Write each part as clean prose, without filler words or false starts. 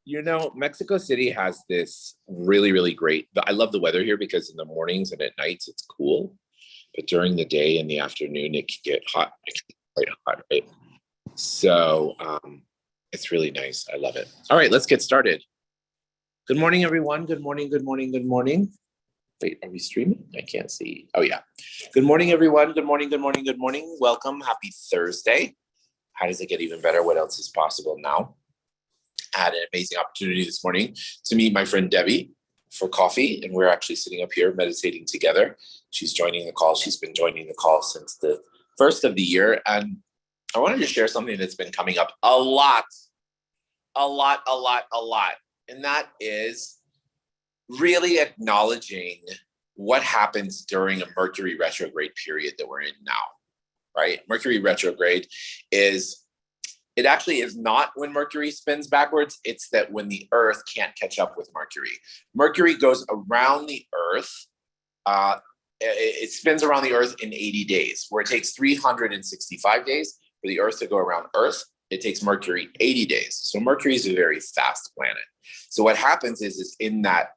You know, Mexico City has this really, really great. I love the weather here because in the mornings and at nights it's cool, but during the day and the afternoon it can get hot. It can get quite hot, right? So it's really nice. I love it. All right, let's get started. Good morning, everyone. Good morning. Good morning. Good morning. Wait, are we streaming? I can't see. Oh yeah. Good morning, everyone. Good morning. Good morning. Good morning. Welcome. Happy Thursday. How does it get even better? What else is possible now? I had an amazing opportunity this morning to meet my friend Debbie for coffee, and we're actually sitting up here meditating together. She's joining the call. She's been joining the call since the first of the year, and I wanted to share something that's been coming up a lot, and that is really acknowledging what happens during a Mercury retrograde period that we're in now, right? Mercury retrograde it actually is not when Mercury spins backwards. It's that when the Earth can't catch up with Mercury. Mercury goes around the Earth. It spins around the Earth in 80 days, where it takes 365 days for the Earth to go around Earth. It takes Mercury 80 days. So Mercury is a very fast planet. So what happens is in that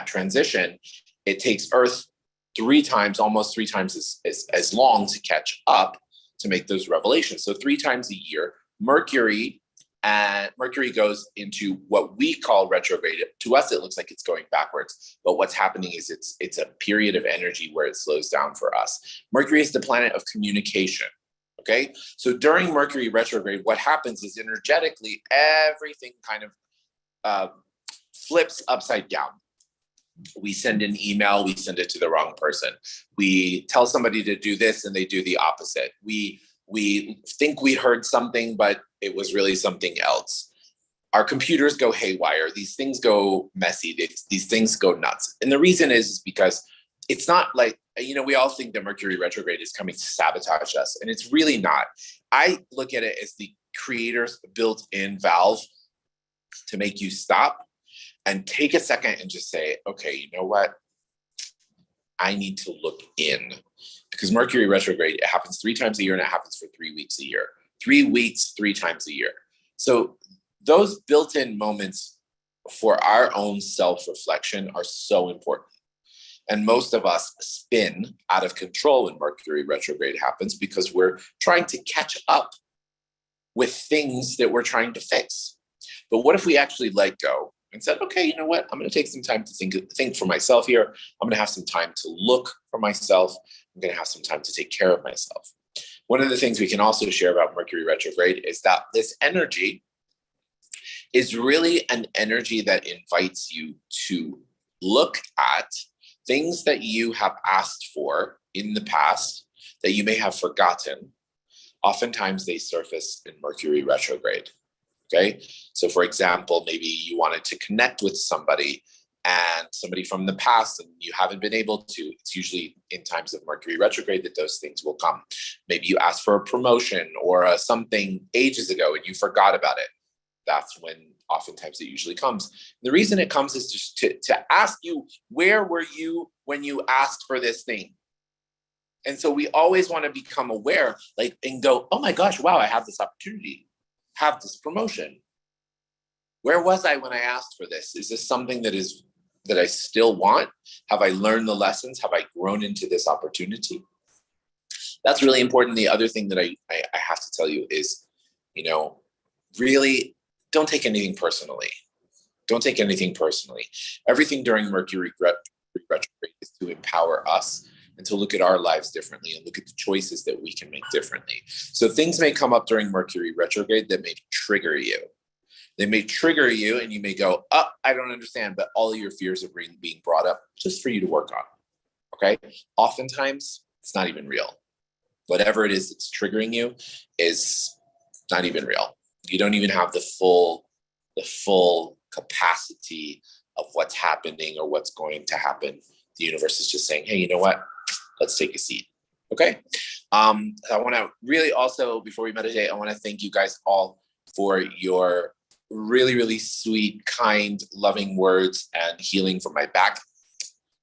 transition, it takes Earth almost three times as long to catch up to make those revelations. So 3 times a year, Mercury goes into what we call retrograde. To us, it looks like it's going backwards, but what's happening is it's a period of energy where it slows down for us. Mercury is the planet of communication. Okay, so during Mercury retrograde, what happens is energetically everything kind of flips upside down. We send an email, we send it to the wrong person. We tell somebody to do this and they do the opposite. We think we heard something, but it was really something else. Our computers go haywire. These things go messy. These things go nuts. And the reason is because it's not like, we all think that Mercury retrograde is coming to sabotage us, and it's really not. I look at it as the creator's built-in valve to make you stop and take a second and just say, okay, you know what? I need to look in. Because Mercury retrograde, it happens 3 times a year, and it happens for 3 weeks a year. 3 weeks, 3 times a year. So those built-in moments for our own self-reflection are so important. And most of us spin out of control when Mercury retrograde happens because we're trying to catch up with things that we're trying to fix. But what if we actually let go and said, okay, you know what? I'm going to take some time to think for myself here. I'm going to have some time to look for myself. I'm going to have some time to take care of myself. One of the things we can also share about Mercury retrograde is that this energy is really an energy that invites you to look at things that you have asked for in the past that you may have forgotten. Oftentimes they surface in Mercury retrograde. Okay. So for example, maybe you wanted to connect with somebody from the past and you haven't been able to. It's usually in times of Mercury retrograde that those things will come. Maybe you asked for a promotion or something ages ago and you forgot about it. That's when oftentimes it usually comes. The reason it comes is just to ask you, where were you when you asked for this thing? And so we always want to become aware, and go, oh my gosh, wow, I have this opportunity. Have this promotion. Where was I when I asked for this? Is this something that I still want? Have I learned the lessons? Have I grown into this opportunity? That's really important. The other thing that I have to tell you is, really don't take anything personally. Don't take anything personally. Everything during Mercury retrograde is to empower us and to look at our lives differently and look at the choices that we can make differently. So things may come up during Mercury retrograde that may trigger you. They may trigger you and you may go, oh, I don't understand, but all of your fears are being brought up just for you to work on, okay? Oftentimes, it's not even real. Whatever it is that's triggering you is not even real. You don't even have the full capacity of what's happening or what's going to happen. The universe is just saying, hey, you know what? Let's take a seat. Okay. I want to really also, before we meditate, I want to thank you guys all for your really, really sweet, kind, loving words and healing for my back.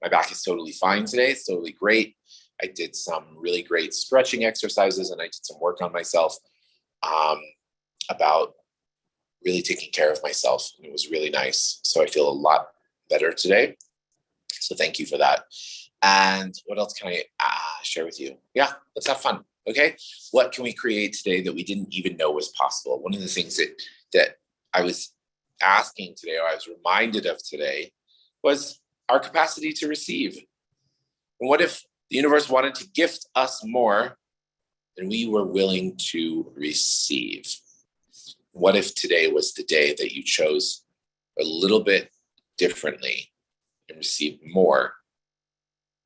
My back is totally fine today. It's totally great. I did some really great stretching exercises and I did some work on myself about really taking care of myself. And it was really nice. So I feel a lot better today. So thank you for that. And what else can I share with you? Yeah, let's have fun. Okay. What can we create today that we didn't even know was possible? One of the things that I was asking today, or I was reminded of today, was our capacity to receive. And what if the universe wanted to gift us more than we were willing to receive? What if today was the day that you chose a little bit differently and received more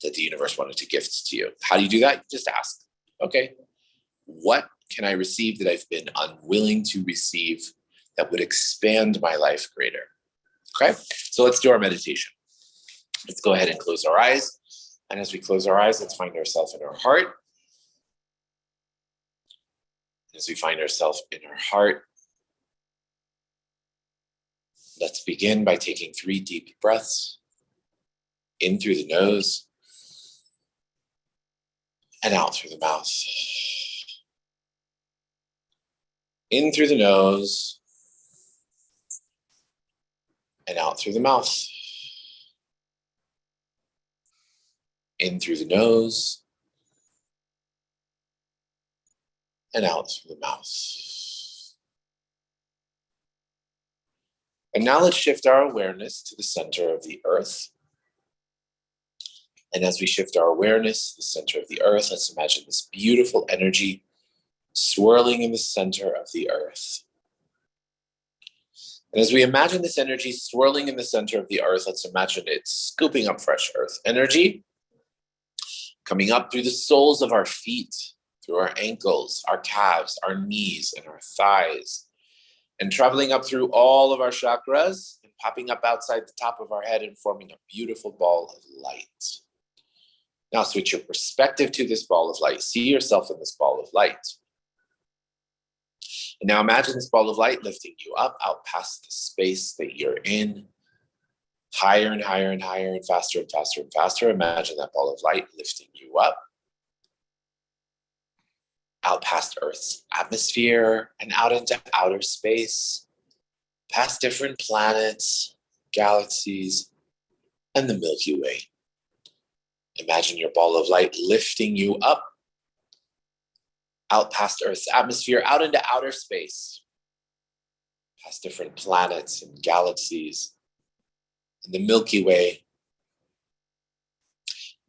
that the universe wanted to gift to you? How do you do that? You just ask, okay, what can I receive that I've been unwilling to receive that would expand my life greater? Okay, so let's do our meditation. Let's go ahead and close our eyes. And as we close our eyes, let's find ourselves in our heart. As we find ourselves in our heart, let's begin by taking 3 deep breaths in through the nose and out through the mouth. In through the nose and out through the mouth. In through the nose and out through the mouth. And now let's shift our awareness to the center of the earth. And as we shift our awareness to the center of the earth, let's imagine this beautiful energy swirling in the center of the earth. And as we imagine this energy swirling in the center of the earth, let's imagine it scooping up fresh earth energy, coming up through the soles of our feet, through our ankles, our calves, our knees, and our thighs, and traveling up through all of our chakras and popping up outside the top of our head and forming a beautiful ball of light. Now switch your perspective to this ball of light. See yourself in this ball of light. And now imagine this ball of light lifting you up, out past the space that you're in, higher and higher and higher and faster and faster and faster. Imagine that ball of light lifting you up, out past Earth's atmosphere and out into outer space, past different planets, galaxies, and the Milky Way. Imagine your ball of light lifting you up, out past Earth's atmosphere, out into outer space, past different planets and galaxies, and the Milky Way.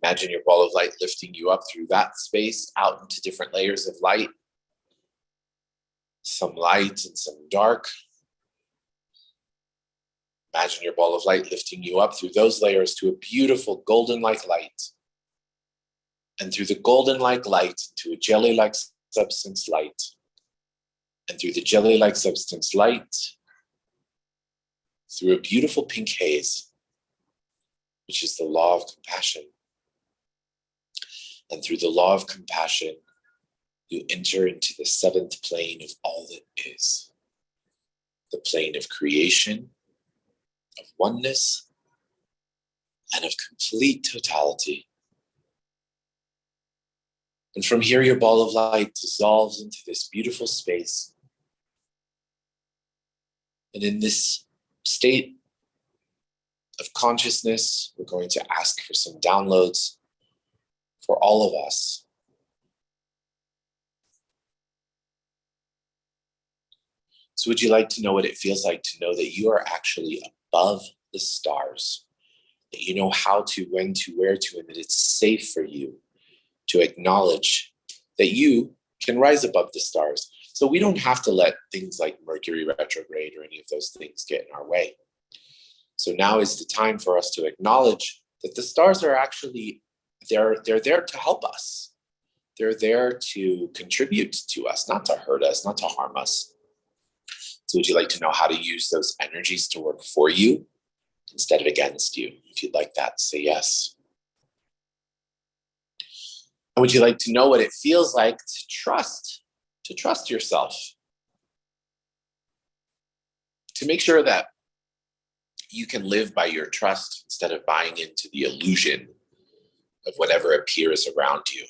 Imagine your ball of light lifting you up through that space, out into different layers of light, some light and some dark. Imagine your ball of light lifting you up through those layers to a beautiful golden-like light, and through the golden-like light to a jelly-like substance light, and through the jelly-like substance light, through a beautiful pink haze, which is the law of compassion. And through the law of compassion, you enter into the 7th plane of all that is, the plane of creation, of oneness, and of complete totality. And from here, your ball of light dissolves into this beautiful space. And in this state of consciousness, we're going to ask for some downloads for all of us. So would you like to know what it feels like to know that you are actually above the stars, that you know how to, when to, where to, and that it's safe for you to acknowledge that you can rise above the stars. So we don't have to let things like Mercury retrograde or any of those things get in our way. So now is the time for us to acknowledge that the stars are actually, they're there to help us. They're there to contribute to us, not to hurt us, not to harm us. So would you like to know how to use those energies to work for you instead of against you? If you'd like that, say yes. And would you like to know what it feels like to trust yourself? To make sure that you can live by your trust instead of buying into the illusion of whatever appears around you.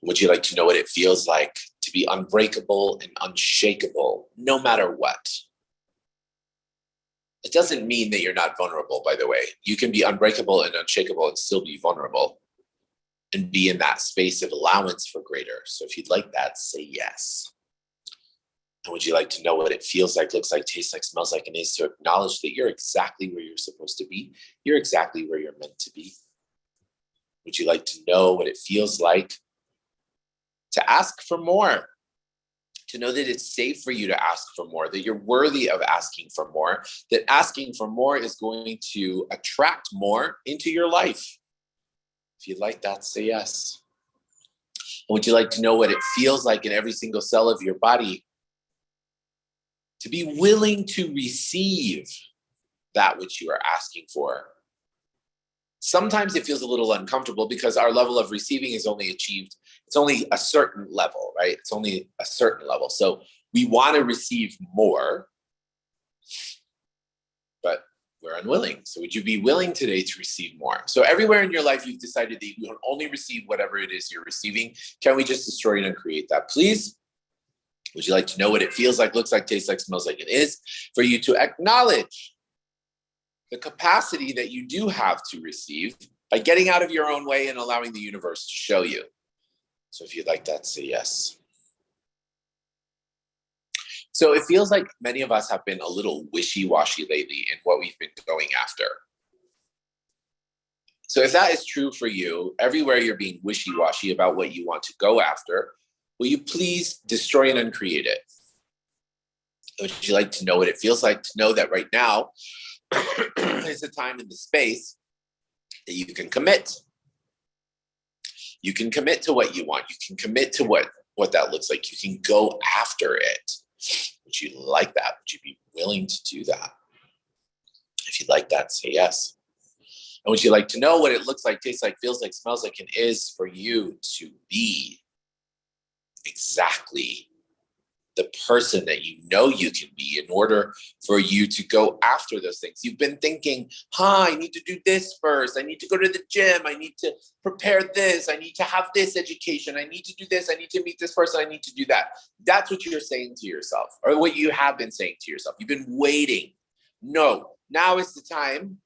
Would you like to know what it feels like to be unbreakable and unshakable, no matter what. It doesn't mean that you're not vulnerable, by the way. You can be unbreakable and unshakable and still be vulnerable and be in that space of allowance for greater. So if you'd like that, say yes. And would you like to know what it feels like, looks like, tastes like, smells like, and is to acknowledge that you're exactly where you're supposed to be? You're exactly where you're meant to be. Would you like to know what it feels like to ask for more? To know that it's safe for you to ask for more, that you're worthy of asking for more, that asking for more is going to attract more into your life. If you'd like that, say yes. Would you like to know what it feels like in every single cell of your body to be willing to receive that which you are asking for? Sometimes it feels a little uncomfortable because our level of receiving is only achieved, it's only a certain level, right? It's only a certain level. So we want to receive more, but we're unwilling. So would you be willing today to receive more? So everywhere in your life, you've decided that you will only receive whatever it is you're receiving. Can we just destroy and uncreate that, please? Would you like to know what it feels like, looks like, tastes like, smells like, it is for you to acknowledge the capacity that you do have to receive by getting out of your own way and allowing the universe to show you? So if you'd like that, say yes. So it feels like many of us have been a little wishy-washy lately in what we've been going after. So if that is true for you, everywhere you're being wishy-washy about what you want to go after, will you please destroy and uncreate it? Would you like to know what it feels like to know that right now is the time and the space that you can commit? You can commit to what you want. You can commit to what that looks like. You can go after it. Would you like that? Would you be willing to do that? If you'd like that, say yes. And would you like to know what it looks like, tastes like, feels like, smells like, and is for you to be exactly the person that you know you can be in order for you to go after those things? You've been thinking, I need to do this first. I need to go to the gym. I need to prepare this. I need to have this education. I need to do this. I need to meet this person. I need to do that. That's what you're saying to yourself, or what you have been saying to yourself. You've been waiting. No, now is the time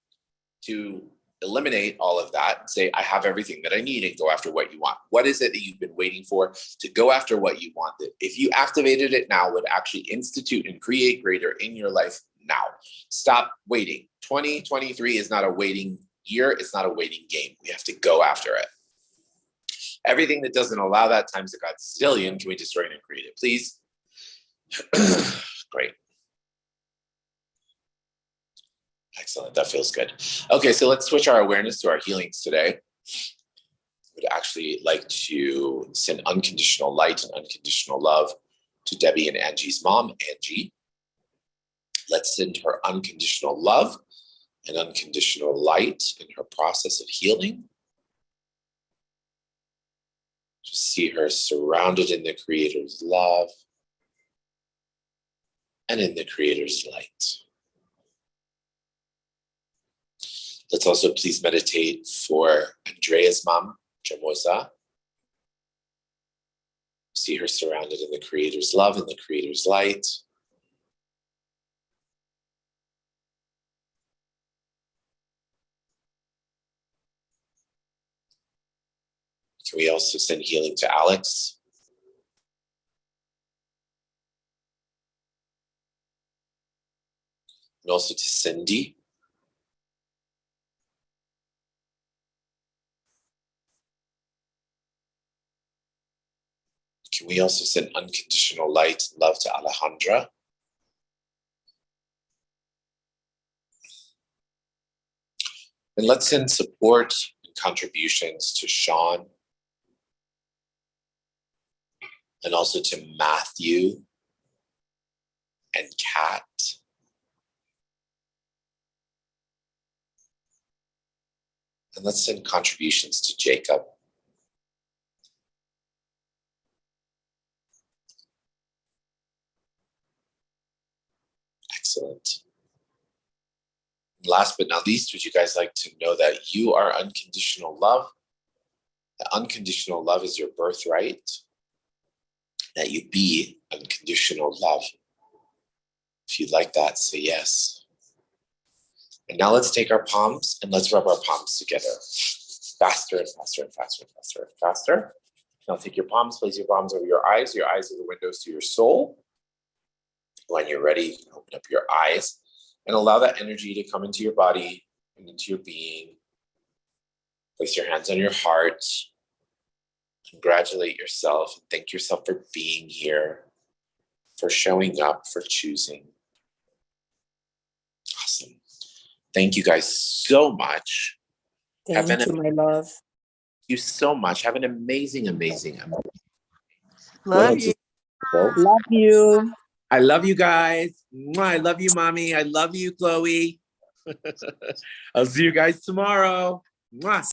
to eliminate all of that and say, I have everything that I need, and go after what you want. What is it that you've been waiting for to go after what you want? That if you activated it now, would actually institute and create greater in your life now. Stop waiting. 2023 is not a waiting year. It's not a waiting game. We have to go after it. Everything that doesn't allow that times a godzillion, can we destroy and create it, please? Great. Excellent. That feels good. Okay, so let's switch our awareness to our healings today. Would actually like to send unconditional light and unconditional love to Debbie and Angie's mom, Angie. Let's send her unconditional love and unconditional light in her process of healing. Just see her surrounded in the Creator's love and in the Creator's light. Let's also please meditate for Andrea's mom, Jamosa. See her surrounded in the Creator's love and the Creator's light. Can we also send healing to Alex? And also to Cindy. Can we also send unconditional light and love to Alejandra? And let's send support and contributions to Sean. And also to Matthew and Kat. And let's send contributions to Jacob. Excellent. Last but not least, would you guys like to know that you are unconditional love? That unconditional love is your birthright. that you be unconditional love. If you like that, say yes. And now let's take our palms and let's rub our palms together. Faster and faster and faster and faster and faster. Now take your palms, place your palms over your eyes. Your eyes are the windows to your soul. When you're ready, you can open up your eyes and allow that energy to come into your body and into your being. Place your hands on your heart. Congratulate yourself. Thank yourself for being here, for showing up, for choosing. Awesome. Thank you guys so much. Thank you, my love. Thank you so much. Have an amazing. Love you. Love you. I love you guys. Mwah, I love you, mommy. I love you, Chloe. I'll see you guys tomorrow. Mwah.